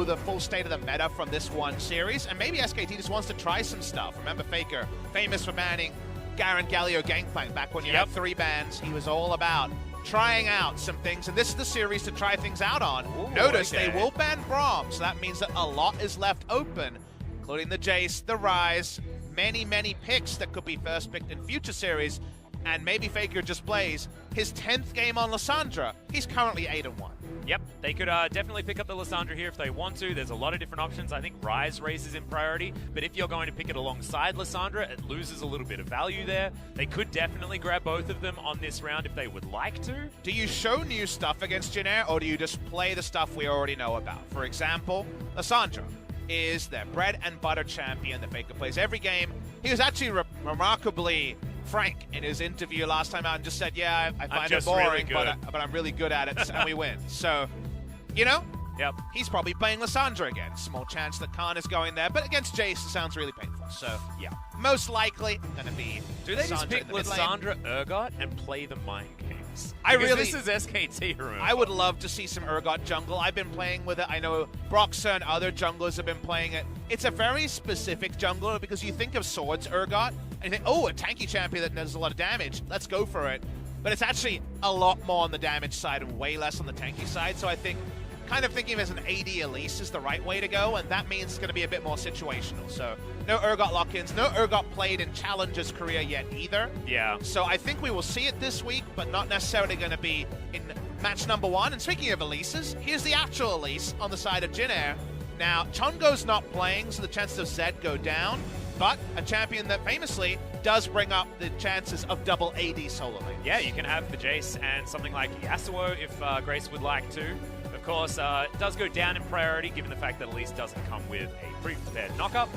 know the full state of the meta from this one series, and maybe SKT just wants to try some stuff. Remember Faker, famous for banning Garen Galio Gangplank back when you had 3 bans. He was all about trying out some things, and this is the series to try things out on. Notice they will ban Braum, so that means that a lot is left open, including the Jace, the Ryze, many picks that could be first picked in future series, and maybe Faker just plays his 10th game on Lissandra. He's currently 8-1. Yep, they could definitely pick up the Lissandra here if they want to. There's a lot of different options. I think Ryze races in priority, but if you're going to pick it alongside Lissandra, it loses a little bit of value there. They could definitely grab both of them on this round if they would like to. Do you show new stuff against Jin-air, or do you just play the stuff we already know about? For example, Lissandra is their bread and butter champion that Faker plays every game. He was actually remarkably frank in his interview last time out and just said, yeah, I find it boring, really but I'm really good at it, and we win. So, you know, yep, he's probably playing Lissandra again. Small chance that Khan is going there, but against Jace, it sounds really painful. So, yeah, most likely going to be Do they just pick Lissandra Urgot and play the mind games? This is SKT, remember? I would love to see some Urgot jungle. I've been playing with it. I know Broxer and other junglers have been playing it. It's a very specific jungler because you think of Swords Urgot, and you think, oh, a tanky champion that does a lot of damage. Let's go for it. But it's actually a lot more on the damage side and way less on the tanky side. So I think kind of thinking of it as an AD Elise is the right way to go, and that means it's going to be a bit more situational. So no Urgot lock-ins, no Urgot played in Challenger's career yet either. Yeah. So I think we will see it this week, but not necessarily going to be in match number 1. And speaking of Elises, here's the actual Elise on the side of Jin-air. Now, CheonGo's not playing, so the chances of Zed go down, but a champion that famously does bring up the chances of double AD solo lanes. Yeah, you can have the Jace and something like Yasuo if Grace would like to. Of course, it does go down in priority given the fact that Elise doesn't come with a pre-prepared knockup.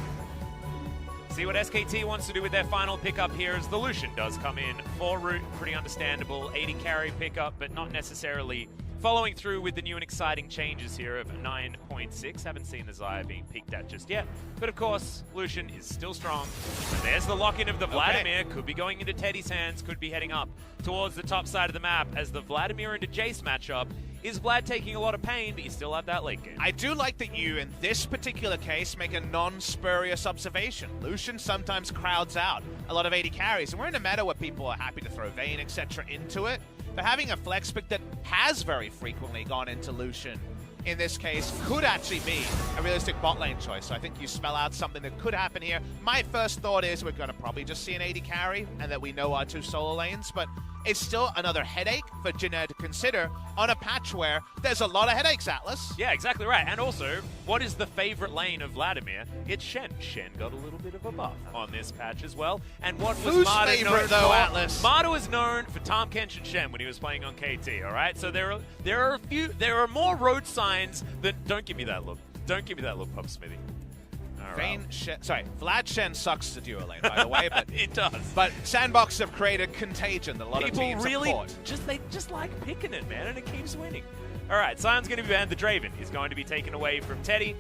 See what SKT wants to do with their final pickup here as the Lucian does come in for root. Pretty understandable 80 carry pickup, but not necessarily following through with the new and exciting changes here of 9.6. Haven't seen the Xayah being peaked at just yet. But of course, Lucian is still strong. And there's the lock-in of the Vladimir. Could be going into Teddy's hands, could be heading up towards the top side of the map as the Vladimir into Jace matchup. Is Vlad taking a lot of pain, but you still have that late game? I do like that you, in this particular case, make a non-spurious observation. Lucian sometimes crowds out a lot of 80 carries, and we're in a meta where people are happy to throw Vayne, etc. into it. But having a flex pick that has very frequently gone into Lucian, in this case, could actually be a realistic bot lane choice. So I think you spell out something that could happen here. My first thought is we're going to probably just see an 80 carry, and that we know our 2 solo lanes, but it's still another headache for Jin-air to consider on a patch where there's a lot of headaches, Atlas. Yeah, exactly right. And also, what is the favorite lane of Vladimir? It's Shen. Shen got a little bit of a buff on this patch as well. And what was Who's Marta favorite, known though, for? Atlas? Marta was known for Tahm Kench and Shen when he was playing on KT, all right? So there are more road signs that... Don't give me that look. Don't give me that look, Pop Smithy. Vlad Shen sucks to duo lane, by the way, but it does. But Sandbox have created contagion that a lot of teams really support. They just like picking it, man, and it keeps winning. All right, Sion's going to be banned. The Draven is going to be taken away from Teddy.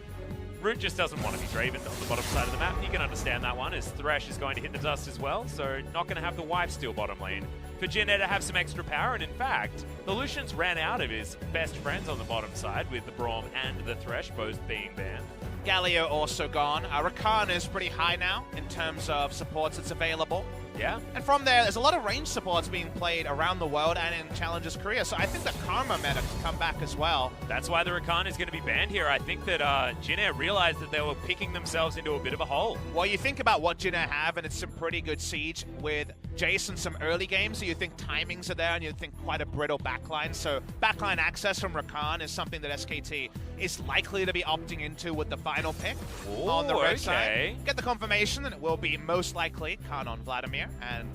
Root just doesn't want to be Draven on the bottom side of the map. You can understand that one, as Thresh is going to hit the dust as well, so not going to have the wife steal bottom lane. For Jin-air to have some extra power, and in fact, the Lucian's ran out of his best friends on the bottom side, with the Braum and the Thresh both being banned. Galio also gone. Rakan is pretty high now in terms of supports that's available. Yeah. And from there, there's a lot of range supports being played around the world and in Challenger's Korea, so I think the Karma meta can come back as well. That's why the Rakan is going to be banned here. I think that Jin-air realized that they were picking themselves into a bit of a hole. Well, you think about what Jin-air have, and it's some pretty good siege with Jace in some early games, so you think timings are there, and you think quite a brittle backline. So backline access from Rakan is something that SKT is likely to be opting into with the final pick on the red side. Get the confirmation that it will be most likely Khan on Vladimir and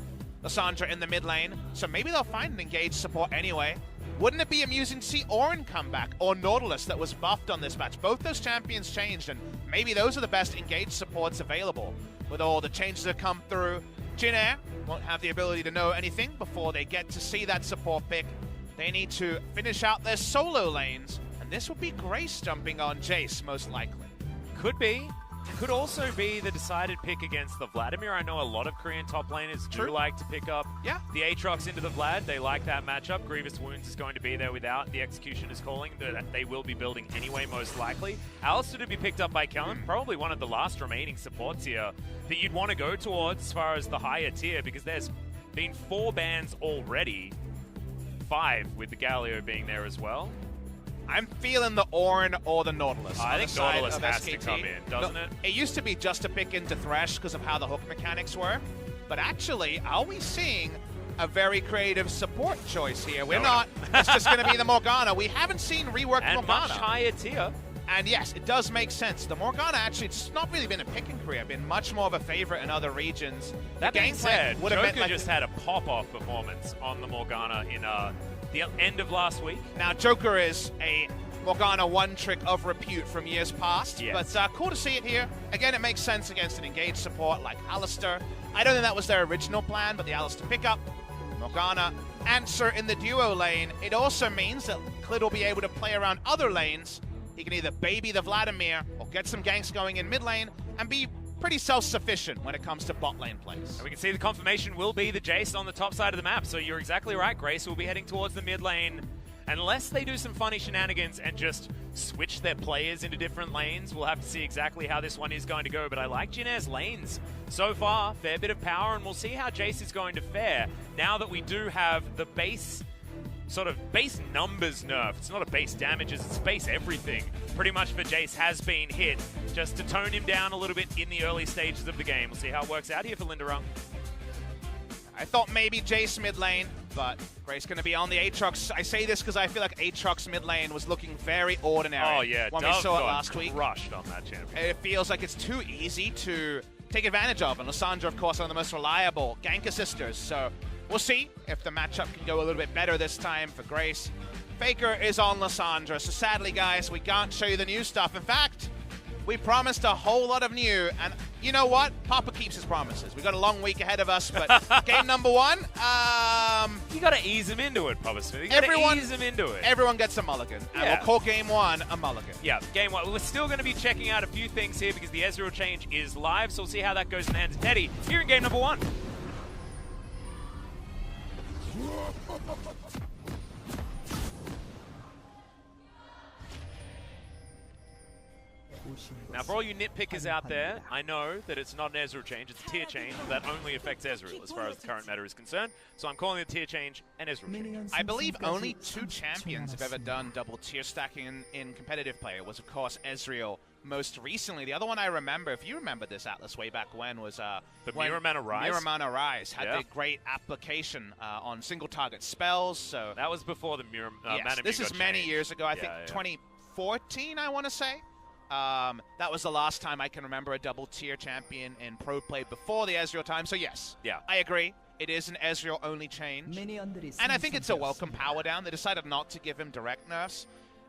Lissandra in the mid lane. So maybe they'll find an engaged support anyway. Wouldn't it be amusing to see Orin come back, or Nautilus that was buffed on this match? Both those champions changed, and maybe those are the best engaged supports available. With all the changes that come through, Jin-air won't have the ability to know anything before they get to see that support pick. They need to finish out their solo lanes, and this will be Grace jumping on Jace, most likely. Could be. could also be the decided pick against the Vladimir. I know a lot of Korean top laners do like to pick up the Aatrox into the Vlad. They like that matchup. Grievous Wounds is going to be there without. The Execution is calling. That they will be building anyway, most likely. Alistar to be picked up by Kellin, probably one of the last remaining supports here that you'd want to go towards as far as the higher tier, because there's been 4 bans already. 5 with the Galio being there as well. I'm feeling the Ornn or the Nautilus. I think Nautilus has to come in, doesn't it? It used to be just a pick into Thresh because of how the hook mechanics were. But actually, are we seeing a very creative support choice here? We're not. It's just going to be the Morgana. We haven't seen reworked and Morgana. Much higher tier. And yes, it does make sense. The Morgana actually, it's not really been a pick in Korea. Been much more of a favorite in other regions. That being said, Joker just had a pop-off performance on the Morgana in the end of last week. Now, Joker is a Morgana one-trick of repute from years past, but cool to see it here. Again, it makes sense against an engaged support like Alistar. I don't think that was their original plan, but the Alistar pickup, Morgana, answer in the duo lane. It also means that Clid will be able to play around other lanes. He can either baby the Vladimir or get some ganks going in mid lane and be pretty self-sufficient when it comes to bot lane plays. And we can see the confirmation will be the Jace on the top side of the map, so you're exactly right, Grace. Will be heading towards the mid lane. Unless they do some funny shenanigans and just switch their players into different lanes, we'll have to see exactly how this one is going to go. But I like Jin Air's lanes so far. Fair bit of power, and we'll see how Jace is going to fare now that we do have the base numbers nerf. It's not a base damages, it's base everything. Pretty much for Jace has been hit, just to tone him down a little bit in the early stages of the game. We'll see how it works out here for Lindarang. I thought maybe Jace mid lane, but Grace going to be on the Aatrox. I say this because I feel like Aatrox mid lane was looking very ordinary. Oh yeah, when we saw it last week. Crushed on that champion. It feels like it's too easy to take advantage of, and Lissandra, of course, one of the most reliable gank assisters. So we'll see if the matchup can go a little bit better this time for Grace. Faker is on Lissandra, so sadly, guys, we can't show you the new stuff. In fact, we promised a whole lot of new, and you know what? Papa keeps his promises. We've got a long week ahead of us, but game number 1, you got to ease him into it, Papa Smith. You got to ease him into it. Everyone gets a mulligan, and we'll call game 1 a mulligan. Yeah, game 1. We're still going to be checking out a few things here because the Ezreal change is live, so we'll see how that goes in the hands of Teddy here in game number 1. Now, for all you nitpickers out there, I know that it's not an Ezreal change, it's a tier change that only affects Ezreal as far as the current meta is concerned. So I'm calling the tier change an Ezreal change. I believe only 2 champions have ever done double tier stacking in competitive play. It was, of course, Ezreal most recently. The other one I remember, if you remember this, Atlas, way back when, was the Miramana Rise. Miramana Rise had the great application on single target spells. So that was before the Mana. This is many years ago. I think 2014, I want to say. That was the last time I can remember a double tier champion in pro play before the Ezreal time. So yes, I agree. It is an Ezreal only change. And I think it's a welcome power down. They decided not to give him direct nerfs.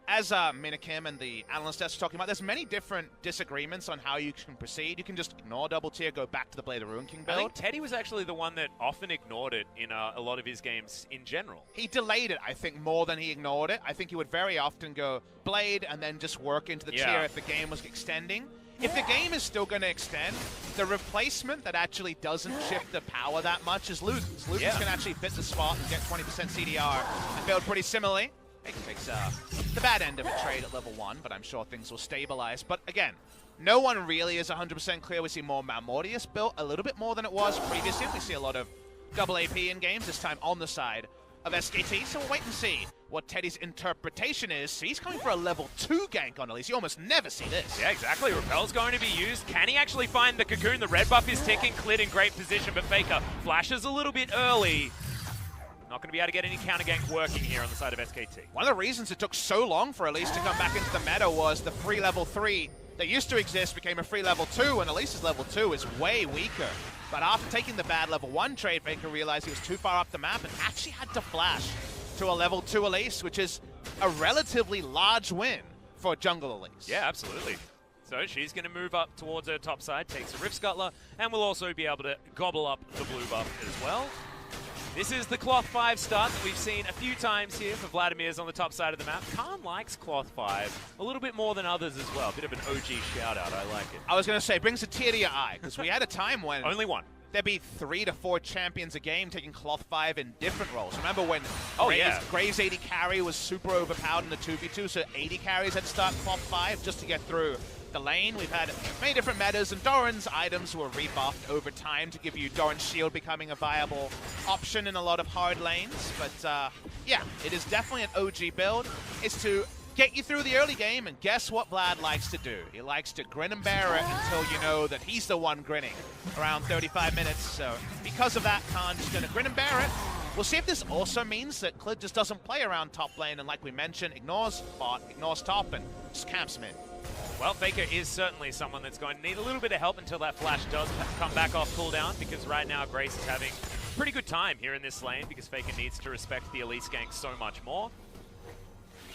As Minikim and the analyst are talking about, there's many different disagreements on how you can proceed. You can just ignore double tier, go back to the Blade of Ruin King build. I think Teddy was actually the one that often ignored it in a lot of his games in general. He delayed it, I think, more than he ignored it. I think he would very often go Blade and then just work into the tier if the game was extending. If the game is still going to extend, the replacement that actually doesn't shift the power that much is Luden's. Luden's can actually fit the spot and get 20% CDR and build pretty similarly. It takes the bad end of a trade at level 1, but I'm sure things will stabilize. But again, no one really is 100% clear. We see more Malmortius built a little bit more than it was previously. We see a lot of double AP in games, this time on the side of SKT. So we'll wait and see what Teddy's interpretation is. So he's coming for a level 2 gank on Elise. You almost never see this. Yeah, exactly. Repel's going to be used. Can he actually find the Cocoon? The red buff is ticking. Clid in great position, but Faker flashes a little bit early. Not going to be able to get any counter gank working here on the side of SKT. One of the reasons it took so long for Elise to come back into the meta was the free level 3 that used to exist became a free level 2, and Elise's level 2 is way weaker. But after taking the bad level 1 trade, Faker realized he was too far up the map and actually had to flash to a level 2 Elise, which is a relatively large win for jungle Elise. Yeah, absolutely. So she's going to move up towards her top side, takes a Rift Scuttler, and will also be able to gobble up the blue buff as well. This is the Cloth 5 start that we've seen a few times here for Vladimir's on the top side of the map. Khan likes Cloth 5 a little bit more than others as well. A bit of an OG shout-out. I like it. I was going to say, brings a tear to your eye, because we had a time when... Only one. There'd be 3 to 4 champions a game taking Cloth 5 in different roles. Remember when Graves 80 carry was super overpowered in the 2v2, so 80 carries had to start Cloth 5 just to get through the lane. We've had many different metas, and Doran's items were rebuffed over time to give you Doran's shield becoming a viable option in a lot of hard lanes. But yeah, it is definitely an OG build. It's to get you through the early game, and guess what Vlad likes to do? He likes to grin and bear it until you know that he's the one grinning around 35 minutes. So because of that, Khan just going to grin and bear it. We'll see if this also means that Clid just doesn't play around top lane, and like we mentioned, ignores bot, ignores top, and just camps mid. Well, Faker is certainly someone that's going to need a little bit of help until that flash does come back off cooldown, because right now Grace is having a pretty good time here in this lane because Faker needs to respect the elite gank so much more.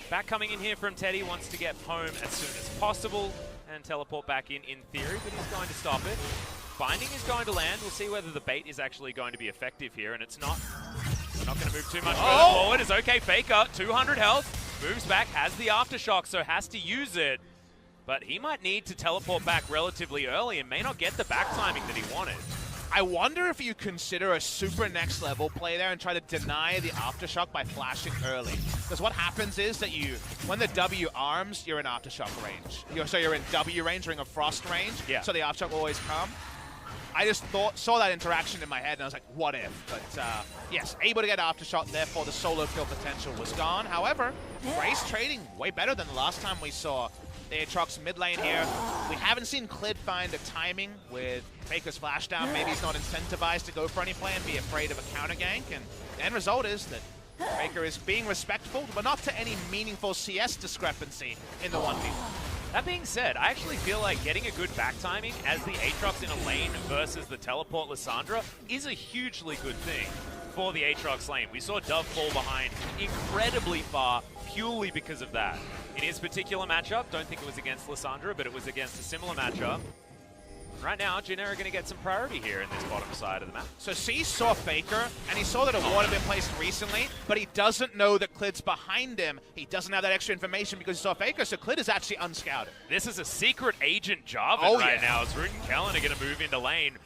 Back coming in here from Teddy, wants to get home as soon as possible and teleport back in theory, but he's going to stop it. Binding is going to land. We'll see whether the bait is actually going to be effective here, and it's not. We're not going to move too much further forward. It's okay, Faker, 200 health, moves back, has the aftershock, so has to use it. But he might need to teleport back relatively early and may not get the back timing that he wanted. I wonder if you consider a super next level play there and try to deny the aftershock by flashing early. Because what happens is that when the W arms, you're in aftershock range. So you're in W range, Ring of Frost range, so the aftershock will always come. I just saw that interaction in my head and I was like, what if? But yes, able to get aftershock, therefore the solo kill potential was gone. However, Grace trading way better than the last time we saw the Aatrox mid lane here. We haven't seen Clid find a timing with Faker's flash down. Maybe he's not incentivized to go for any play and be afraid of a counter gank. And the end result is that Faker is being respectful, but not to any meaningful CS discrepancy in the 1v1. That being said, I actually feel like getting a good back timing as the Aatrox in a lane versus the teleport Lissandra is a hugely good thing for the Aatrox lane. We saw Dove fall behind incredibly far purely because of that. In his particular matchup, don't think it was against Lissandra, but it was against a similar matchup. Right now, Jin-seong are going to get some priority here in this bottom side of the map. So C saw Faker, and he saw that a ward had been placed recently, but he doesn't know that Clid's behind him. He doesn't have that extra information because he saw Faker, so Clid is actually unscouted. This is a secret agent Jarvan right now, as Root and Kellin are going to move into lane.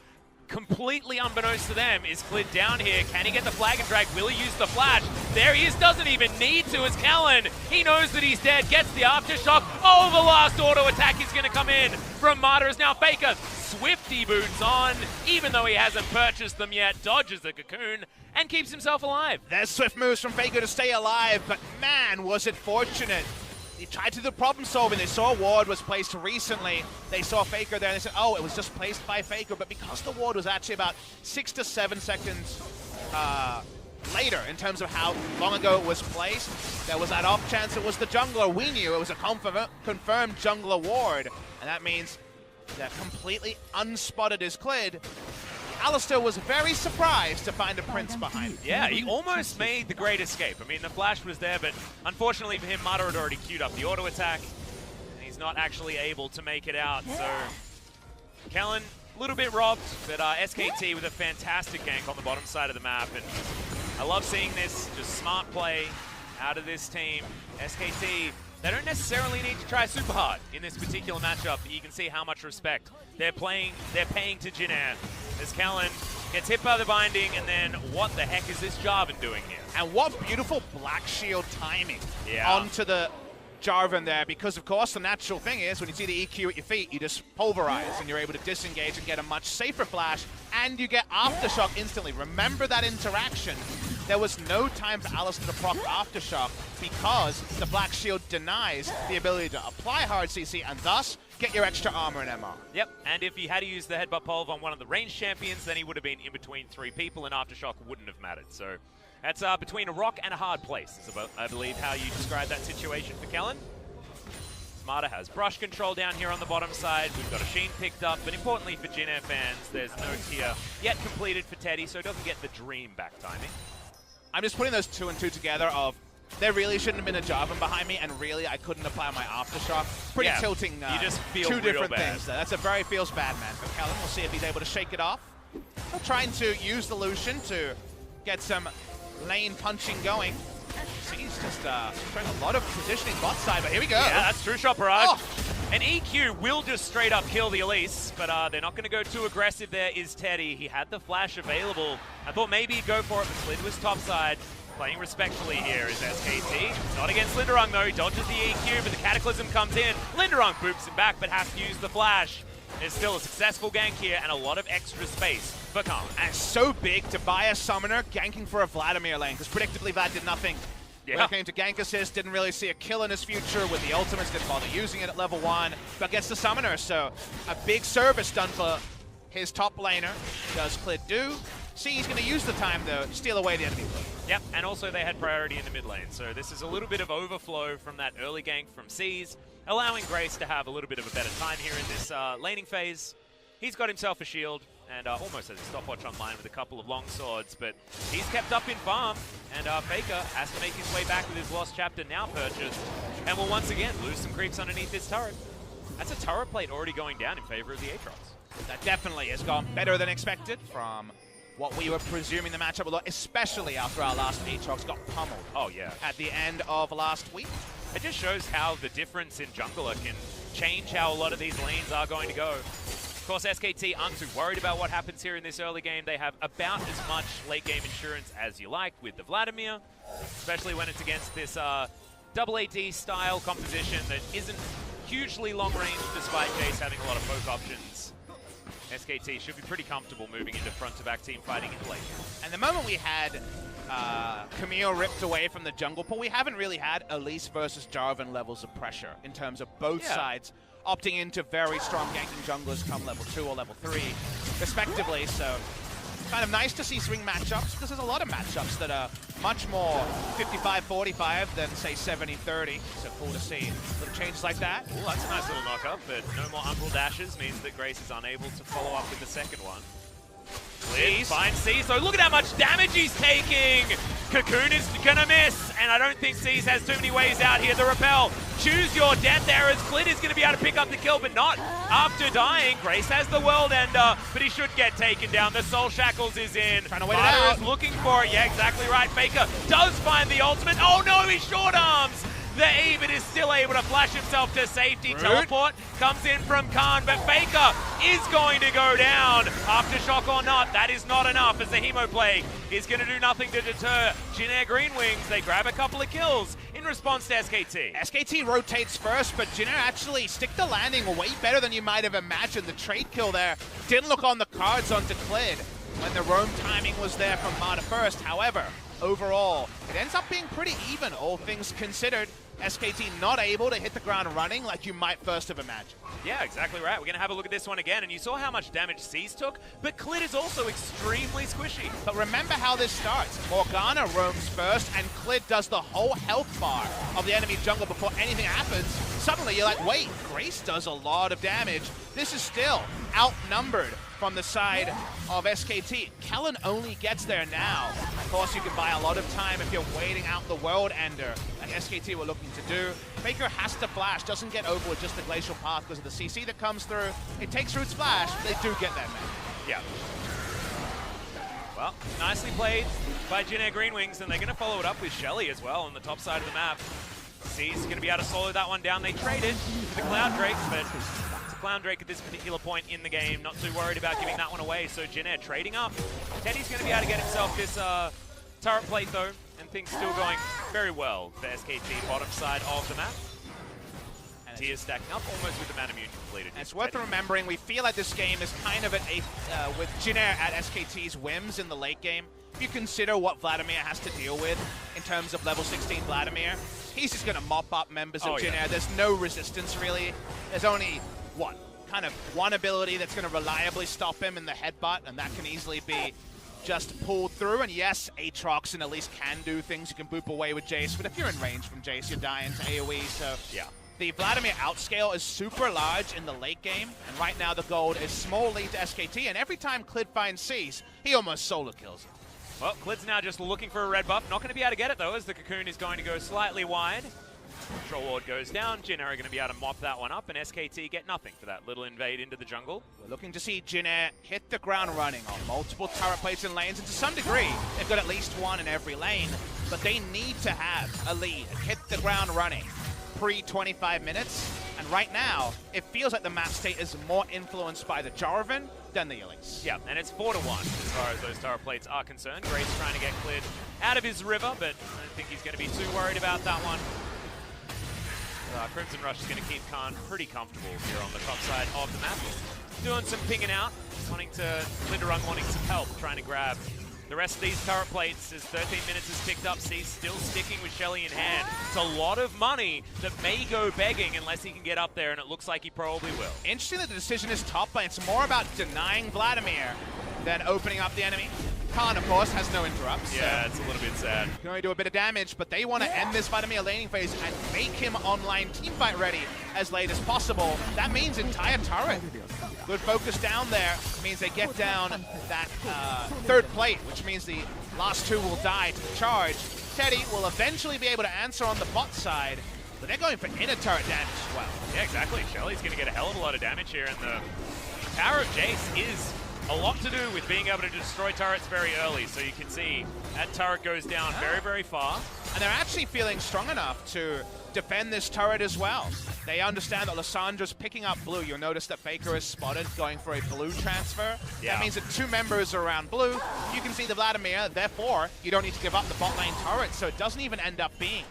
Completely unbeknownst to them is Clid down here. Can he get the flag and drag? Will he use the flash? There he is, doesn't even need to as Kellin. He knows that he's dead, gets the aftershock. Oh, the last auto attack is going to come in from Martyr as now Faker. Swifty boots on, even though he hasn't purchased them yet, dodges the cocoon and keeps himself alive. There's swift moves from Faker to stay alive, but man, was it fortunate. He tried to do the problem solving. They saw a ward was placed recently. They saw Faker there and they said, oh, it was just placed by Faker. But because the ward was actually about 6 to 7 seconds later in terms of how long ago it was placed, there was that off chance it was the jungler. We knew it was a confirmed jungler ward. And that means that completely unspotted is Clid. Alistair was very surprised to find a Prince behind him. Yeah, he almost made the great escape. I mean, the flash was there, but unfortunately for him, Martyr had already queued up the auto attack, and he's not actually able to make it out. So, Kellin, a little bit robbed, but SKT with a fantastic gank on the bottom side of the map, and I love seeing this, just smart play out of this team. SKT, they don't necessarily need to try super hard in this particular matchup, but you can see how much respect they're paying to Jin-seong. As Kellin gets hit by the binding, and then what the heck is this Jarvan doing here? And what beautiful Black Shield timing onto the Jarvan there, because of course the natural thing is when you see the EQ at your feet, you just pulverize and you're able to disengage and get a much safer flash, and you get Aftershock instantly. Remember that interaction. There was no time for Alistair to proc Aftershock because the Black Shield denies the ability to apply hard CC and thus get your extra armor and MR. Yep, and if he had to use the headbutt pulve on one of the ranged champions, then he would have been in between 3 people and Aftershock wouldn't have mattered. So that's between a rock and a hard place, is about, I believe, how you describe that situation for Kellin. Smarter has brush control down here on the bottom side. We've got a Sheen picked up, but importantly for Jin-seong fans, there's no tier yet completed for Teddy, so it doesn't get the dream back timing. I'm just putting those 2 and 2 together of there really shouldn't have been a Jarvan behind me, and really I couldn't apply my Aftershock. Pretty tilting you just feel 2 different bad. things there. That's a very feels bad man for Kellin. We'll see if he's able to shake it off. Trying to use the Lucian to get some lane punching going. He's just throwing a lot of positioning bot side, but here we go. Yeah, that's true shot barrage. Oh. And EQ will just straight up kill the Elise, but they're not going to go too aggressive there, is Teddy. He had the flash available. I thought maybe he'd go for it, but Clid was topside. Playing respectfully here is SKT. Not against Lindarang though, he dodges the EQ, but the Cataclysm comes in. Lindarang boops him back, but has to use the flash. There's still a successful gank here and a lot of extra space for Kang. And so big to buy a summoner ganking for a Vladimir lane, because predictably Vlad did nothing. Yeah. When it came to gank assist, didn't really see a kill in his future with the ultimates, didn't bother using it at level 1, but gets the summoner, so a big service done for his top laner. Does Clid do? See, he's going to use the time though, to steal away the enemy blue. Yep, and also they had priority in the mid lane, so this is a little bit of overflow from that early gank from C's, allowing Grace to have a little bit of a better time here in this laning phase. He's got himself a shield, and almost has a stopwatch online with a couple of long swords, but he's kept up in farm, and Faker has to make his way back with his Lost Chapter now purchased, and will once again lose some creeps underneath this turret. That's a turret plate already going down in favor of the Aatrox. That definitely has gone better than expected from what we were presuming the matchup would look, especially after our last Aatrox got pummeled. Oh yeah. At the end of last week. It just shows how the difference in jungler can change how a lot of these lanes are going to go. Of course, SKT aren't too worried about what happens here in this early game. They have about as much late game insurance as you like with the Vladimir, especially when it's against this double AD style composition that isn't hugely long range despite Jace having a lot of poke options. SKT should be pretty comfortable moving into front-to-back team fighting in the late. And the moment we had Camille ripped away from the jungle pool, we haven't really had Elise versus Jarvan levels of pressure in terms of both sides opting into very strong ganking junglers come level 2 or level 3, respectively. So kind of nice to see swing matchups, because there's a lot of matchups that are much more 55-45 than, say, 70-30. So cool to see little changes like that. Ooh, that's a nice little knock-up, but no more Umbral dashes means that Grace is unable to follow up with the second one. Clid finds C, so look at how much damage he's taking! Cocoon is gonna miss, and I don't think C's has too many ways out here. The repel, choose your death there, as Clid is gonna be able to pick up the kill, but not after dying. Grace has the world ender, but he should get taken down. The Soul Shackles is in. Trying to wait it out. Is looking for it, yeah, exactly right. Faker does find the ultimate. Oh no, he short arms! The E, but is still able to flash himself to safety. Rude. Teleport comes in from Khan, but Faker is going to go down. Aftershock or not, that is not enough, as the Hemo Plague is going to do nothing to deter Jin-air Green Wings. They grab a couple of kills in response to SKT. SKT rotates first, but Jin-air actually stick the landing way better than you might have imagined. The trade kill there didn't look on the cards onto Clid when the roam timing was there from Marta first. However, overall, it ends up being pretty even, all things considered. SKT not able to hit the ground running like you might first have imagined. Yeah, exactly right. We're going to have a look at this one again, and you saw how much damage C's took, but Clid is also extremely squishy. But remember how this starts. Morgana roams first, and Clid does the whole health bar of the enemy jungle before anything happens. Suddenly you're like, wait, Grace does a lot of damage. This is still outnumbered from the side of SKT. Kellin only gets there now. Of course, you can buy a lot of time if you're waiting out the world ender, like SKT were looking to do. Faker has to flash, doesn't get over with just the glacial path because of the CC that comes through. It takes Root's flash, they do get that man. Yeah. Well, nicely played by Jin-air Green Wings, and they're going to follow it up with Shelly as well on the top side of the map. C's going to be able to solo that one down. They traded for the Cloud Drake, but it's a Cloud Drake at this particular point in the game. Not too worried about giving that one away, so Jin-air trading up. Teddy's going to be able to get himself this turret plate though, and things still going very well for SKT bottom side of the map. Tiers stacking up almost with the mana immune completed. It's worth remembering, we feel like this game is kind of with Jin-air at SKT's whims in the late game. If you consider what Vladimir has to deal with in terms of level 16 Vladimir, he's just going to mop up members of Jin-air. There's no resistance really. There's only, what, kind of one ability that's going to reliably stop him in the headbutt, and that can easily be just pulled through. And yes, Aatrox and Elise can do things. You can boop away with Jace, but if you're in range from Jace, you're dying to AoE, so yeah. The Vladimir outscale is super large in the late game, and right now the gold is small lead to SKT, and every time Clid finds C's, he almost solo kills him. Well, Clid's now just looking for a red buff. Not going to be able to get it, though, as the Cocoon is going to go slightly wide. Control ward goes down. Jin-seong going to be able to mop that one up, and SKT get nothing for that little invade into the jungle. We're looking to see Jin-seong hit the ground running on multiple turret plates and lanes, and to some degree, they've got at least one in every lane, but they need to have a lead and hit the ground running pre-25 minutes. And right now, it feels like the map state is more influenced by the Jarvan than the Elise. Yeah, and it's 4-1 as far as those turret plates are concerned. Grace trying to get Clid out of his river, but I don't think he's going to be too worried about that one. Crimson Rush is going to keep Kang pretty comfortable here on the top side of the map. Doing some pinging out, Lindarang wanting some help, trying to grab the rest of these turret plates as 13 minutes has ticked up. C's still sticking with Shelly in hand. It's a lot of money that may go begging unless he can get up there, and it looks like he probably will. Interesting that the decision is top lane. It's more about denying Vladimir than opening up the enemy. Khan, of course, has no interrupts. Yeah, it's a little bit sad. Can only do a bit of damage, but they want to end this Vladimir laning phase and make him online teamfight ready as late as possible. That means entire turret. Good focus down there means they get down that third plate, which means the last two will die to the charge. Teddy will eventually be able to answer on the bot side, but they're going for inner turret damage as well. Yeah, exactly. Shelly's going to get a hell of a lot of damage here, and the power of Jace is a lot to do with being able to destroy turrets very early. So you can see that turret goes down very, very far. And they're actually feeling strong enough to defend this turret as well. They understand that Lyssandra's picking up blue. You'll notice that Faker is spotted going for a blue transfer. Yeah. That means that two members are around blue. You can see the Vladimir, therefore, you don't need to give up the bot lane turret, so it doesn't even end up being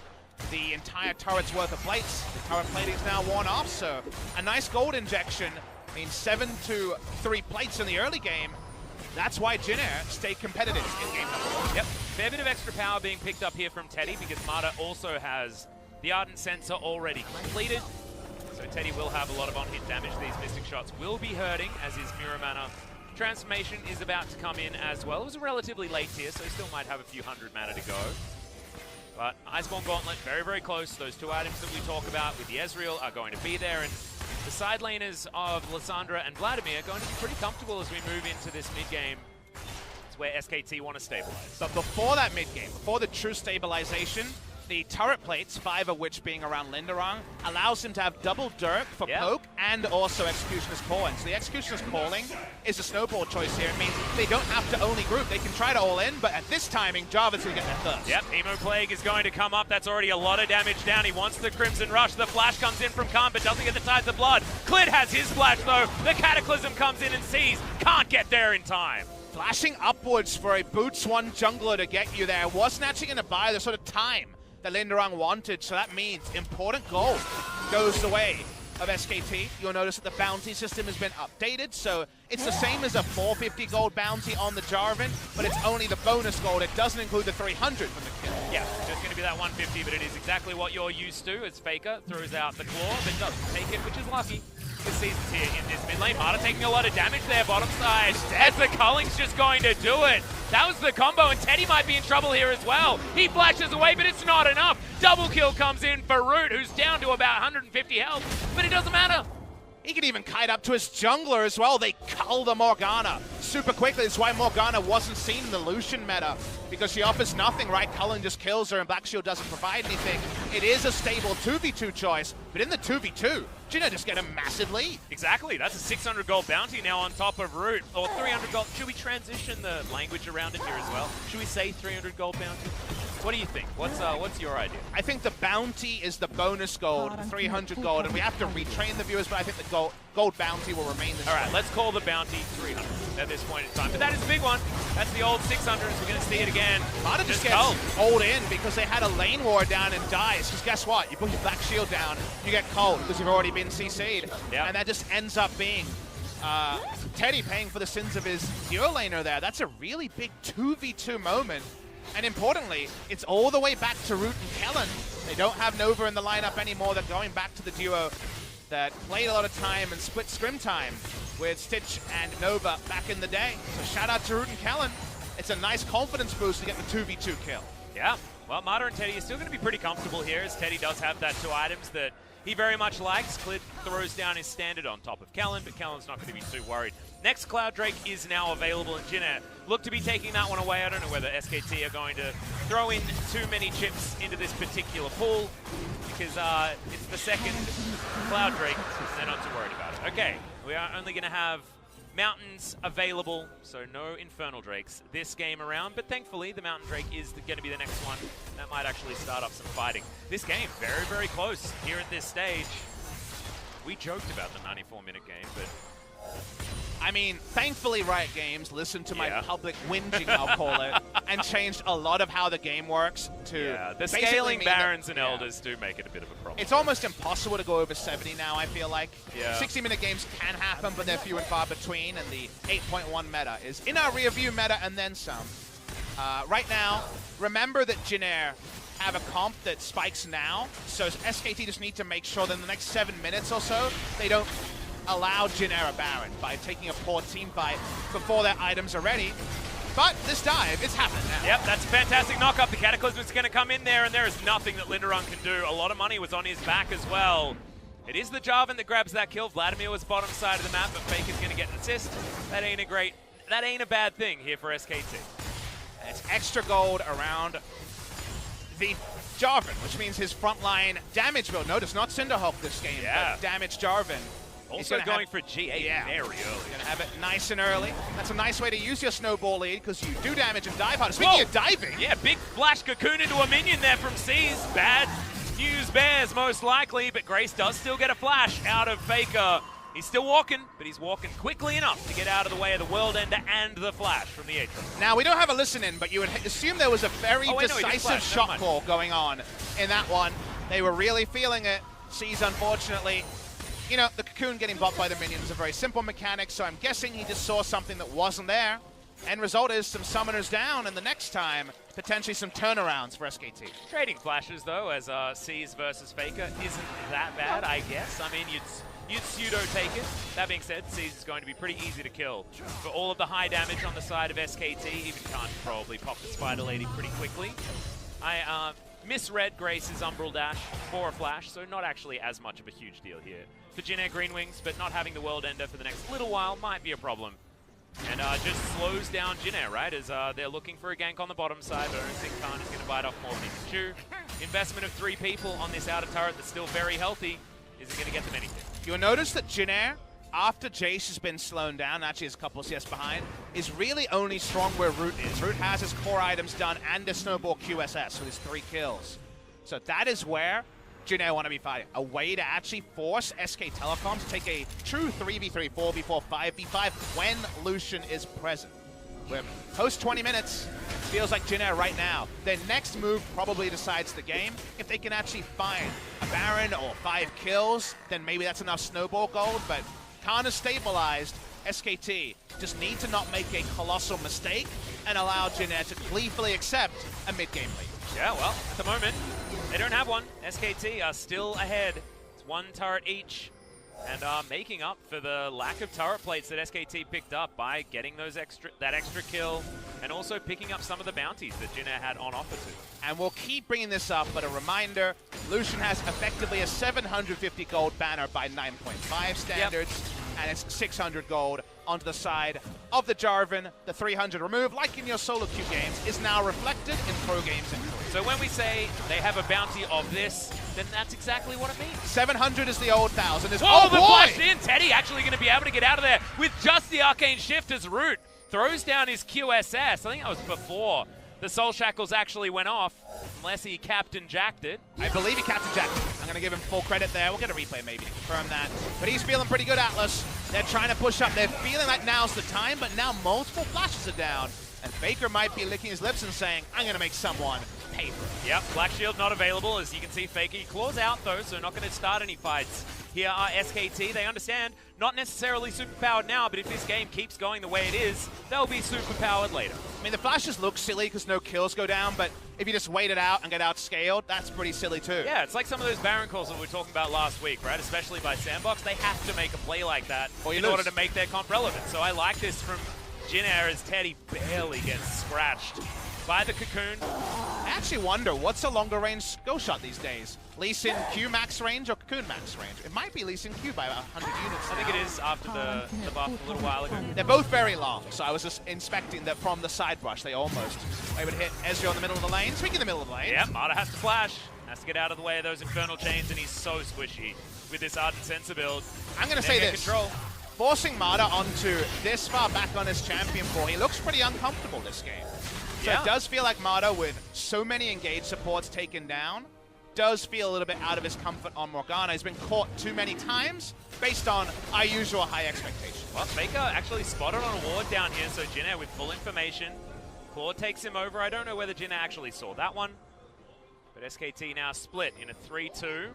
the entire turret's worth of plates. The turret plating is now worn off, so a nice gold injection means 7 to 3 plates in the early game. That's why Jin-seong stayed competitive in game number 1. Yep, fair bit of extra power being picked up here from Teddy because Mata also has the Ardent Sensor already completed. So Teddy will have a lot of on-hit damage. These Mystic Shots will be hurting as his Mirror Mana transformation is about to come in as well. It was a relatively late tier, so still might have a few hundred mana to go. But Iceborne Gauntlet, very, very close. Those two items that we talk about with the Ezreal are going to be there, and the side laners of Lysandra and Vladimir are going to be pretty comfortable as we move into this mid-game. It's where SKT want to stabilize. But before that mid-game, before the true stabilization, the turret plates, 5 of which being around Lindarang, allows him to have double Dirk for poke and also Executioner's Calling. So the Executioner's Calling is a snowball choice here. It means they don't have to only group. They can try to all in, but at this timing, Jarvan's going to get their thirst. Yep, Emo Plague is going to come up. That's already a lot of damage down. He wants the Crimson Rush. The flash comes in from Khan, but doesn't get the Tides of Blood. Clid has his flash, though. The Cataclysm comes in and sees. Can't get there in time. Flashing upwards for a Boots 1 jungler to get you there. Wasn't actually going to buy the sort of time that Lindarang wanted, so that means important gold goes the way of SKT. You'll notice that the bounty system has been updated, so it's the same as a 450 gold bounty on the Jarvan, but it's only the bonus gold. It doesn't include the 300 from the kill. Yeah, just going to be that 150, but it is exactly what you're used to as Faker throws out the claw, but doesn't take it, which is lucky. This season's here in this mid lane. Mata taking a lot of damage there, bottom side, as the Culling's just going to do it. That was the combo, and Teddy might be in trouble here as well. He flashes away, but it's not enough. Double kill comes in for Root, who's down to about 150 health, but it doesn't matter. He can even kite up to his jungler as well. They cull the Morgana super quickly. That's why Morgana wasn't seen in the Lucian meta, because she offers nothing, right? Cullen just kills her and Black Shield doesn't provide anything. It is a stable 2v2 choice, but in the 2v2, Jin just get a massive lead. Exactly, that's a 600 gold bounty now on top of Root, or 300 gold. Should we transition the language around it here as well? Should we say 300 gold bounty? What do you think? What's your idea? I think the bounty is the bonus gold, 300 gold, and we have to retrain the viewers, but I think the gold bounty will remain the same. All right, let's call the bounty 300 at this point in time. But that is a big one. That's the old 600s. We're going to see it again. Mata just gets hold in because they had a lane war down and dies. Because guess what? You put your Black Shield down, you get cold because you've already been CC'd. Yep. And that just ends up being Teddy paying for the sins of his duo laner there. That's a really big 2v2 moment. And importantly, it's all the way back to Root and Kellin. They don't have Nova in the lineup anymore. They're going back to the duo that played a lot of time and split scrim time with Stitch and Nova back in the day. So shout out to Root and Kellin. It's a nice confidence boost to get the 2v2 kill. Yeah, well, Mata and Teddy are still going to be pretty comfortable here, as Teddy does have that 2 items that he very much likes. Clid throws down his standard on top of Kellin, but Kellin's not going to be too worried. Next Cloud Drake is now available, and Jin-seong look to be taking that one away. I don't know whether SKT are going to throw in too many chips into this particular pool, because it's the second Cloud Drake, so they're not too worried about it. Okay, we are only going to have Mountains available, so no Infernal Drakes this game around, but thankfully the Mountain Drake is going to be the next one. That might actually start up some fighting. This game, very, very close here at this stage. We joked about the 94-minute game, but... I mean, thankfully Riot Games listened to my public whinging, I'll call it, and changed a lot of how the game works to the scaling Barons and Elders do make it a bit of a problem. It's almost impossible to go over 70 now, I feel like. Yeah. 60-minute games can happen, but they're few and far between, and the 8.1 meta is in our rear view meta and then some. Right now, remember that Jin-seong have a comp that spikes now, so SKT just need to make sure that in the next 7 minutes or so, they don't allow Jin-seong a Baron by taking a poor team fight before their items are ready. But this dive, it's happened now. Yep, that's a fantastic knock-up. The Cataclysm's going to come in there, and there is nothing that Lindarang can do. A lot of money was on his back as well. It is the Jarvan that grabs that kill. Vladimir was bottom side of the map, but Faker's going to get an assist. That ain't a bad thing here for SKT. It's extra gold around the Jarvan, which means his frontline damage build. Notice not Cinderhawk this game, but damage Jarvan. Also going for G8 very early. He's gonna have it nice and early. That's a nice way to use your snowball lead, because you do damage and dive hard. Speaking of diving. Yeah, big flash cocoon into a minion there from C's. Bad news bears most likely, but Grace does still get a flash out of Faker. He's still walking, but he's walking quickly enough to get out of the way of the World Ender and the flash from the Atrium. Now, we don't have a listen-in, but you would assume there was a very decisive shot call going on in that one. They were really feeling it. C's, unfortunately, you know, the cocoon getting bought by the minions is a very simple mechanic, so I'm guessing he just saw something that wasn't there. End result is some summoners down, and the next time, potentially some turnarounds for SKT. Trading flashes, though, as C's versus Faker isn't that bad, I guess. I mean, you'd pseudo take it. That being said, C's is going to be pretty easy to kill. For all of the high damage on the side of SKT, even Khan probably pop the Spider Lady pretty quickly. I misread Grace's Umbral Dash for a flash, so not actually as much of a huge deal here. For Jin-seong Green Wings, but not having the World Ender for the next little while might be a problem. And just slows down Jin-seong, right, as they're looking for a gank on the bottom side, but I don't think Khan is going to bite off more than he can chew. Investment of 3 people on this outer turret that's still very healthy isn't going to get them anything. You'll notice that Jin-seong, after Jace has been slowed down, actually is a couple of CS behind, is really only strong where Root is. Root has his core items done and a snowball QSS with his 3 kills. So that is where Jin-seong want to be fighting. A way to actually force SK Telecom to take a true 3v3, 4v4, 5v5 when Lucian is present. We're post 20 minutes. Feels like Jin-seong right now. Their next move probably decides the game. If they can actually find a Baron or 5 kills, then maybe that's enough snowball gold, but Khan is stabilized. SKT just need to not make a colossal mistake and allow Jin-seong to gleefully accept a mid-game lead. Yeah, well, at the moment, they don't have one. SKT are still ahead. It's 1 turret each, and making up for the lack of turret plates that SKT picked up by getting those that extra kill, and also picking up some of the bounties that Jin-seong had on offer to. And we'll keep bringing this up, but a reminder, Lucian has effectively a 750 gold banner by 9.5 standards, and it's 600 gold onto the side of the Jarvan. The 300 remove, like in your solo queue games, is now reflected in pro games and Korea. So when we say they have a bounty of this, then that's exactly what it means. 700 is the old 1,000. Oh, the flash in! Teddy actually going to be able to get out of there with just the Arcane Shift as Root throws down his QSS. I think that was before the Soul Shackles actually went off, unless he Captain Jacked it. I believe he Captain Jacked it. I'm going to give him full credit there. We'll get a replay maybe to confirm that. But he's feeling pretty good, Atlas. They're trying to push up. They're feeling like now's the time, but now multiple flashes are down. And Faker might be licking his lips and saying, I'm going to make someone pay for it. Yep, Black Shield not available. As you can see, Faker, he claws out though, so not going to start any fights. Here are SKT. They understand, not necessarily superpowered now, but if this game keeps going the way it is, they'll be superpowered later. I mean, the flashes look silly because no kills go down, but if you just wait it out and get outscaled, that's pretty silly too. Yeah, it's like some of those Baron calls that we were talking about last week, right? Especially by Sandbox. They have to make a play like that in order to make their comp relevant. So I like this from Jin-seong as Teddy barely gets scratched by the Cocoon. I actually wonder, what's a longer range go shot these days? Lee Sin Q max range or Cocoon max range? It might be Lee Sin Q by about 100 units I think it is after the buff a little while ago. They're both very long, so I was just inspecting that from the side rush. They almost able to hit Ezreal in the middle of the lane. Speaking of the middle of the lane. Yeah, Mata has to flash. Has to get out of the way of those Infernal Chains, and he's so squishy with this Ardent Sensor build. I'm going to say this. Control. Forcing Mata onto this far back on his champion pool, he looks pretty uncomfortable this game. So yeah. It does feel like Mata, with so many engaged supports taken down, does feel a little bit out of his comfort on Morgana. He's been caught too many times based on our usual high expectations. Well, Faker actually spotted on a ward down here, so Jin-seong with full information. Claw takes him over. I don't know whether Jin-seong actually saw that one. But SKT now split in a 3-2.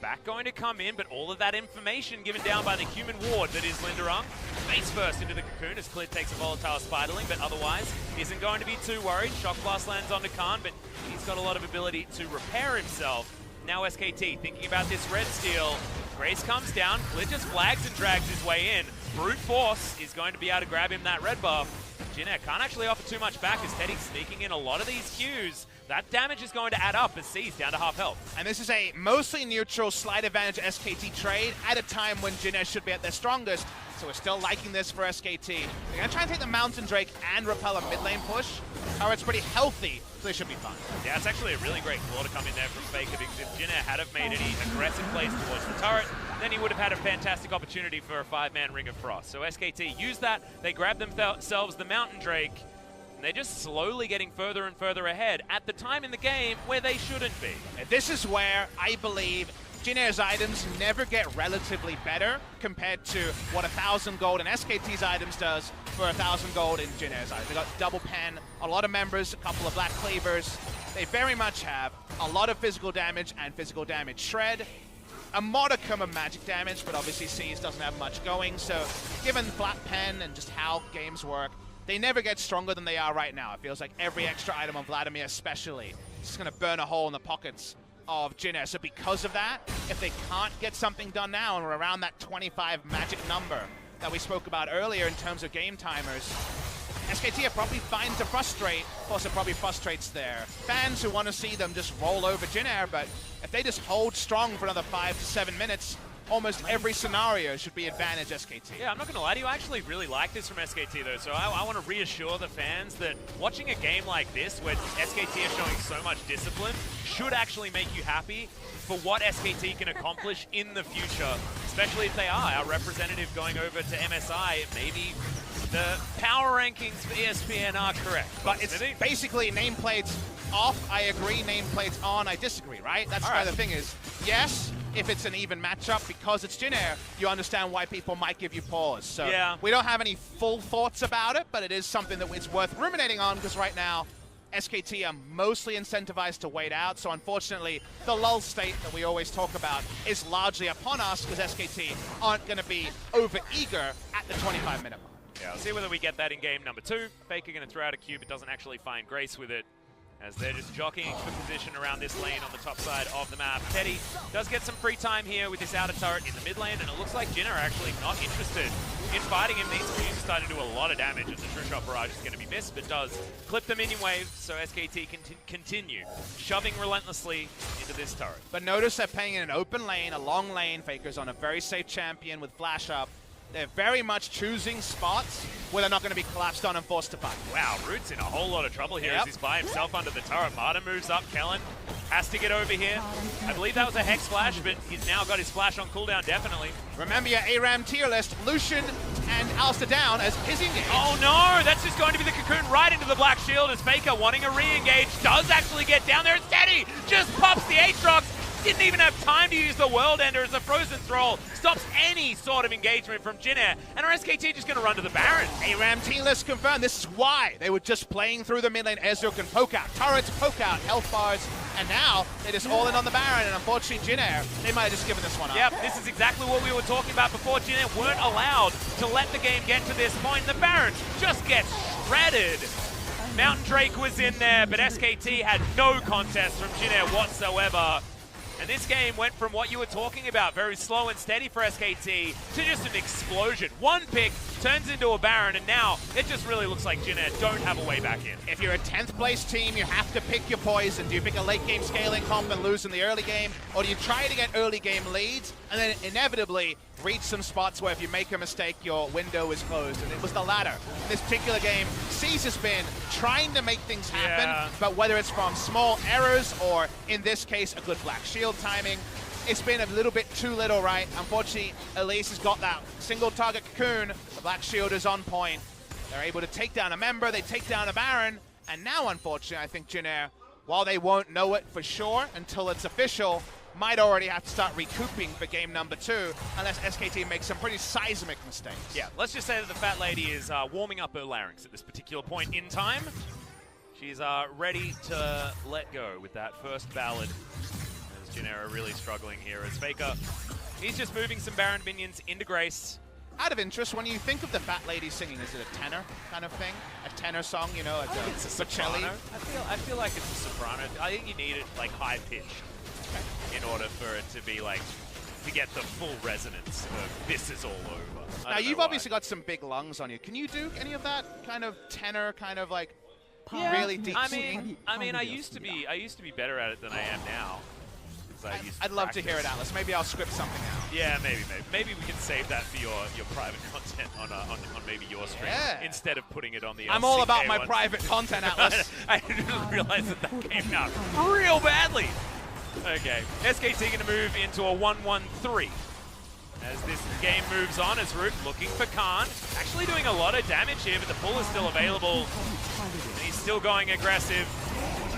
Back going to come in, but all of that information given down by the human ward that is Lindarang. Face first into the Cocoon as Clid takes a volatile Spiderling, but otherwise isn't going to be too worried. Shock Blast lands onto Kang, but he's got a lot of ability to repair himself. Now SKT thinking about this red steal. Grace comes down, Clid just flags and drags his way in. Brute Force is going to be able to grab him that red buff. Jin-seong can't actually offer too much back as Teddy's sneaking in a lot of these Qs. That damage is going to add up as C's down to half health. And this is a mostly neutral slight advantage SKT trade at a time when Jin-seong should be at their strongest. So we're still liking this for SKT. They're going to try and take the Mountain Drake and repel a mid lane push. Turret's pretty healthy, so they should be fine. Yeah, it's actually a really great claw to come in there from Faker, because if Jin-seong had have made any aggressive plays towards the turret, then he would have had a fantastic opportunity for a 5-man Ring of Frost. So SKT use that, they grab themselves the Mountain Drake, and they're just slowly getting further and further ahead at the time in the game where they shouldn't be. And this is where I believe Jin-seong's items never get relatively better compared to what 1,000 gold in SKT's items does for 1,000 gold in Jin-seong's items. They got double pen, a lot of members, a couple of black cleavers. They very much have a lot of physical damage and physical damage shred. A modicum of magic damage, but obviously C's doesn't have much going, so given flat pen and just how games work, they never get stronger than they are right now. It feels like every extra item on Vladimir especially is just going to burn a hole in the pockets of Jin-seong. So because of that, if they can't get something done now, and we're around that 25 magic number that we spoke about earlier in terms of game timers, SKT are probably fine to frustrate. Of course, it probably frustrates their fans who want to see them just roll over Jin-seong, but if they just hold strong for another 5 to 7 minutes, almost every scenario should be advantage SKT. Yeah, I'm not going to lie to you, I actually really like this from SKT though, so I want to reassure the fans that watching a game like this where SKT are showing so much discipline should actually make you happy for what SKT can accomplish in the future, especially if they are our representative going over to MSI. Maybe the power rankings for ESPN are correct. But it's basically nameplates off, I agree, nameplates on, I disagree, right? That's why the thing is, yes, if it's an even matchup, because it's Jin-seong, you understand why people might give you pause. So yeah. We don't have any full thoughts about it, but it is something that it's worth ruminating on, because right now, SKT are mostly incentivized to wait out, so unfortunately, the lull state that we always talk about is largely upon us, because SKT aren't going to be over-eager at the 25-minute mark. Yeah, I'll see whether we get that in game number 2. Faker going to throw out a cube, but doesn't actually find Grace with it, as they're just jockeying for position around this lane on the top side of the map. Teddy does get some free time here with this outer turret in the mid lane, and it looks like Jin are actually not interested in fighting him. These Qs are starting to do a lot of damage, as the True Shot Barrage is going to be missed, but does clip them in waves, so SKT can continue shoving relentlessly into this turret. But notice they're playing in an open lane, a long lane. Faker's on a very safe champion with flash up. They're very much choosing spots where they're not going to be collapsed on and forced to fight. Wow, Root's in a whole lot of trouble here as he's by himself under the turret. Marta moves up, Kellin has to get over here. I believe that was a Hex Flash, but he's now got his flash on cooldown, definitely. Remember your ARAM tier list, Lucian and Alistair down as his engage. Oh no, that's just going to be the Cocoon right into the Black Shield as Faker wanting a re-engage does actually get down there. Teddy just pops the Aatrox. Didn't even have time to use the World Ender as a Frozen Thrall. Stops any sort of engagement from Jin-seong. And our SKT just going to run to the Baron. ARAM tier list confirmed. This is why they were just playing through the mid lane. Ezreal can poke out turrets, poke out health bars, and now they're just all in on the Baron. And unfortunately, Jin-seong, they might have just given this one up. Yep, this is exactly what we were talking about before. Jin-seong weren't allowed to let the game get to this point. The Baron just gets shredded. Mountain Drake was in there, but SKT had no contest from Jin-seong whatsoever. And this game went from what you were talking about, very slow and steady for SKT, to just an explosion. One pick turns into a Baron, and now it just really looks like Jin-air don't have a way back in. If you're a 10th place team, you have to pick your poison. Do you pick a late game scaling comp and lose in the early game, or do you try to get early game leads and then inevitably reach some spots where if you make a mistake, your window is closed? And it was the latter. In this particular game, C's has been trying to make things happen, but whether it's from small errors or, in this case, a good Black Shield timing, it's been a little bit too little, right? Unfortunately, Elise has got that single target cocoon. The Black Shield is on point. They're able to take down a member, they take down a Baron, and now, unfortunately, I think Jin-air, while they won't know it for sure until it's official, might already have to start recouping for game number 2, unless SKT makes some pretty seismic mistakes. Yeah, let's just say that the fat lady is warming up her larynx at this particular point in time. She's ready to let go with that first ballad. As Jin-air are really struggling here as Faker, he's just moving some Baron minions into Grace. Out of interest, when you think of the fat lady singing, is it a tenor kind of thing? A tenor song, you know, like it's a soprano. I feel like it's a soprano. I think you need it like high pitch in order for it to be like, to get the full resonance of this is all over. Now you've obviously got some big lungs on you. Can you do any of that kind of tenor, kind of like really deep singing? I mean, I used to be better at it than I am now. I'd love to hear it, Atlas. Maybe I'll script something out. Yeah, maybe we can save that for your private content on maybe your stream instead of putting it on the LCK. I'm all about my private content, Atlas. I didn't realize that came out real badly. Okay, SKT going to move into a 1-1-3. As this game moves on, as Root looking for Khan. Actually doing a lot of damage here, but the pull is still available. And he's still going aggressive.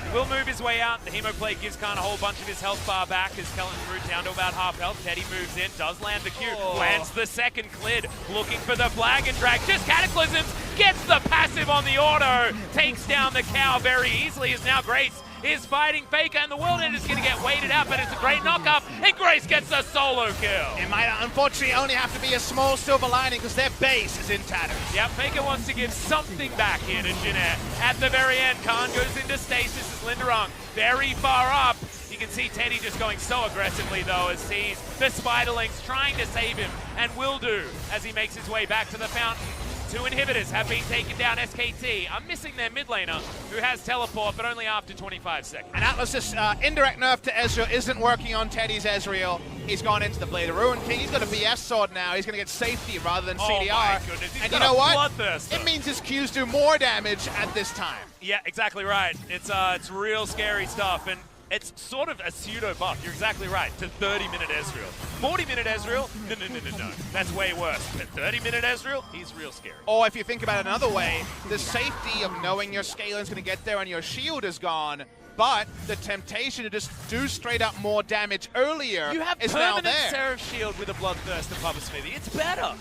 He will move his way out. The Hemo Plate gives Khan a whole bunch of his health bar back as Kellin and Root down to about half health. Teddy moves in, does land the Q, lands the second Clid, looking for the flag and drag. Just Cataclysms, gets the passive on the auto, takes down the cow very easily as now Grace is fighting Faker, and the World End is going to get weighted out, but it's a great knock-up, and Grace gets a solo kill. It might unfortunately only have to be a small silver lining because their base is in tatters. Yep, Faker wants to give something back here to Jin-air. At the very end, Khan goes into stasis as Lindarang very far up. You can see Teddy just going so aggressively though as sees the Spiderlings trying to save him, and will do as he makes his way back to the fountain. 2 inhibitors have been taken down. SKT are missing their mid laner, who has teleport, but only after 25 seconds. And Atlas's indirect nerf to Ezreal isn't working on Teddy's Ezreal. He's gone into the Blade of Ruin King. He's got a BS sword now. He's going to get safety rather than CDR. Oh my goodness. And you know what? It means his Qs do more damage at this time. Yeah, exactly right. It's real scary stuff. And it's sort of a pseudo buff. You're exactly right. To 30-minute Ezreal. 40-minute Ezreal? No. That's way worse. But 30-minute Ezreal? He's real scary. Or if you think about it another way, the safety of knowing your Scalen's going to get there and your shield is gone, but the temptation to just do straight up more damage earlier is now there. You have permanent Seraph Shield with a Bloodthirst and Papa Smithy. It's better.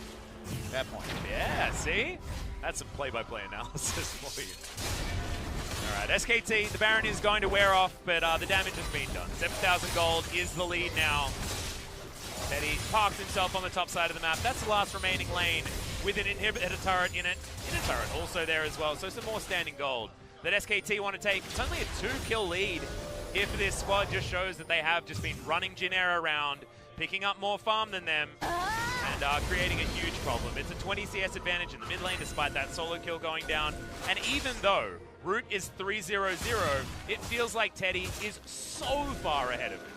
Fair point. Yeah, see? That's some play-by-play analysis for you. All right, SKT, the Baron is going to wear off, but the damage has been done. 7,000 gold is the lead now. Teddy parks himself on the top side of the map. That's the last remaining lane with an inhibitor turret in it. Inhibitor turret also there as well, so some more standing gold that SKT want to take. It's only a 2-kill lead if this squad just shows that they have just been running Jin-air around, picking up more farm than them, and creating a huge problem. It's a 20 CS advantage in the mid lane despite that solo kill going down. And even though Root is 3-0-0, it feels like Teddy is so far ahead of him.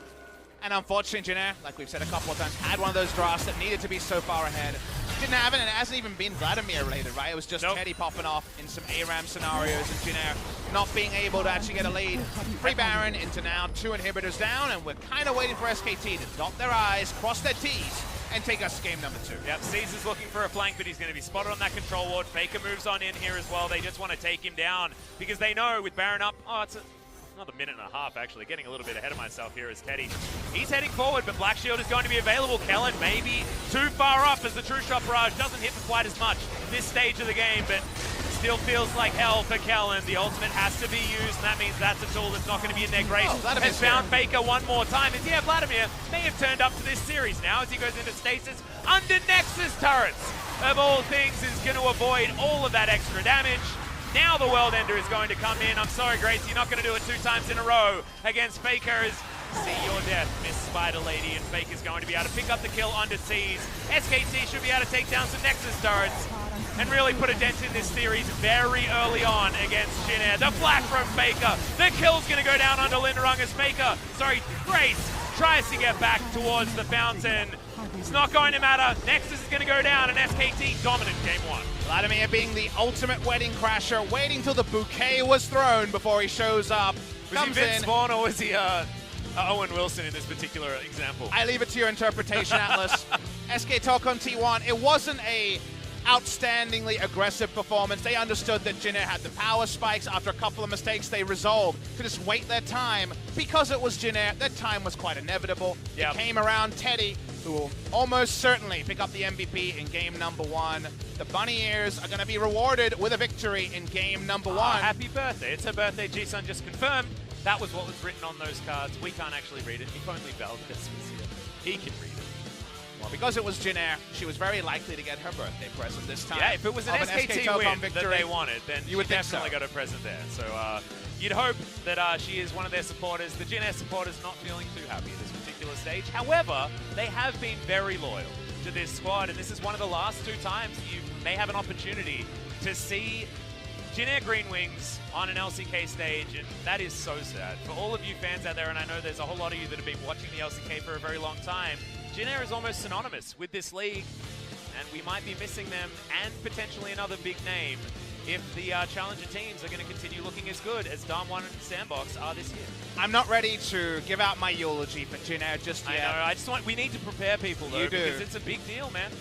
And unfortunately, Jin-air, like we've said a couple of times, had one of those drafts that needed to be so far ahead. Didn't have it, and it hasn't even been Vladimir related, right? It was just Teddy popping off in some ARAM scenarios, and Jin-air not being able to actually get a lead. Free Baron into now 2 inhibitors down, and we're kind of waiting for SKT to dot their I's, cross their T's, and take us game number 2. Yep, Caesar's looking for a flank, but he's going to be spotted on that control ward. Faker moves on in here as well. They just want to take him down because they know with Baron up, it's another minute and a half, actually. Getting a little bit ahead of myself here is Teddy. He's heading forward, but Black Shield is going to be available. Kellin maybe too far off as the True Shot Barrage doesn't hit for quite as much this stage of the game, but still feels like hell for Kellin. The ultimate has to be used, and that means that's a tool that's not going to be in their grace. Has found Faker one more time. And yeah, Vladimir may have turned up to this series now as he goes into stasis under Nexus turrets. Of all things, is going to avoid all of that extra damage. Now the World Ender is going to come in. I'm sorry, Grace, you're not going to do it 2 times in a row against Faker as See your death, Miss Spider Lady, and Faker's going to be able to pick up the kill under C's. SKT should be able to take down some Nexus turrets and really put a dent in this series very early on against Jin-air. The flash from Faker. The kill's going to go down under Lindarang as Grace tries to get back towards the fountain. It's not going to matter. Nexus is going to go down, and SKT dominant game one. Vladimir being the ultimate wedding crasher, waiting till the bouquet was thrown before he shows up. Was he Vince Vaughn or was he Owen Wilson in this particular example? I leave it to your interpretation, Atlas. SK Telecom T1, it wasn't a outstandingly aggressive performance. They understood that Jin-air had the power spikes. After a couple of mistakes, they resolved to just wait their time. Because it was Jin-air, their time was quite inevitable. Yep. It came around Teddy, who will almost certainly pick up the MVP in game number 1. The Bunny Ears are going to be rewarded with a victory in game number 1. Happy birthday. It's her birthday. Jisung just confirmed. That was what was written on those cards. We can't actually read it. If only Valdez was here. He can read it. Well, because it was Jin-air, she was very likely to get her birthday present this time. Yeah, if it was an SKT win that they wanted, then you would definitely got a present there. So you'd hope that she is one of their supporters. The Jin-air supporters not feeling too happy at this particular stage. However, they have been very loyal to this squad, and this is one of the last 2 times you may have an opportunity to see Jin-air Green Wings on an LCK stage, and that is so sad. For all of you fans out there, and I know there's a whole lot of you that have been watching the LCK for a very long time, Jin-air is almost synonymous with this league, and we might be missing them and potentially another big name if the challenger teams are going to continue looking as good as Damwon and Sandbox are this year. I'm not ready to give out my eulogy for Jin-air just yet. I know, we need to prepare people though, because it's a big deal, man.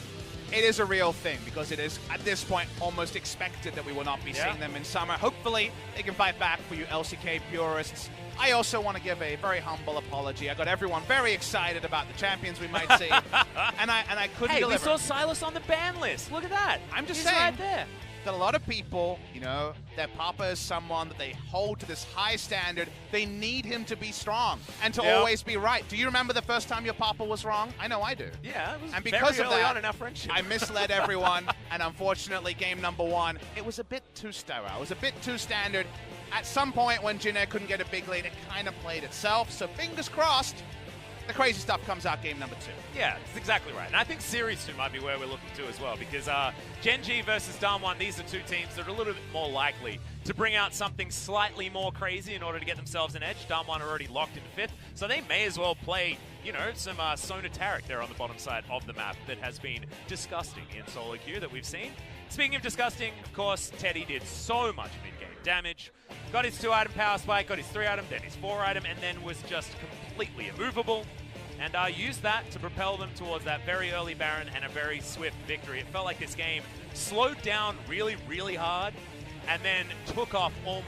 It is a real thing, because it is, at this point, almost expected that we will not be seeing them in summer. Hopefully, they can fight back for you LCK purists. I also want to give a very humble apology. I got everyone very excited about the champions we might see, and I couldn't deliver. We saw Silas on the ban list. Look at that. I'm just He's saying right there. that a lot of people, you know, their papa is someone that they hold to this high standard. They need him to be strong and to always be right. Do you remember the first time your papa was wrong? I know I do. Yeah, it was and because very of early that, on in our friendship. I misled everyone, and unfortunately, game number 1, it was a bit too sterile. It was a bit too standard. At some point when Jin-air couldn't get a big lead, it kind of played itself. So fingers crossed, the crazy stuff comes out game number 2. Yeah, that's exactly right. And I think Series 2 might be where we're looking to as well, because Gen.G versus Damwon, these are 2 teams that are a little bit more likely to bring out something slightly more crazy in order to get themselves an edge. Damwon are already locked into 5th, so they may as well play, you know, some Sona Tarek there on the bottom side of the map that has been disgusting in solo queue that we've seen. Speaking of disgusting, of course, Teddy did so much mid-game damage. Got his 2-item power spike, got his 3-item, then his 4-item, and then was just completely immovable. And used that to propel them towards that very early Baron and a very swift victory. It felt like this game slowed down really, really hard and then took off almost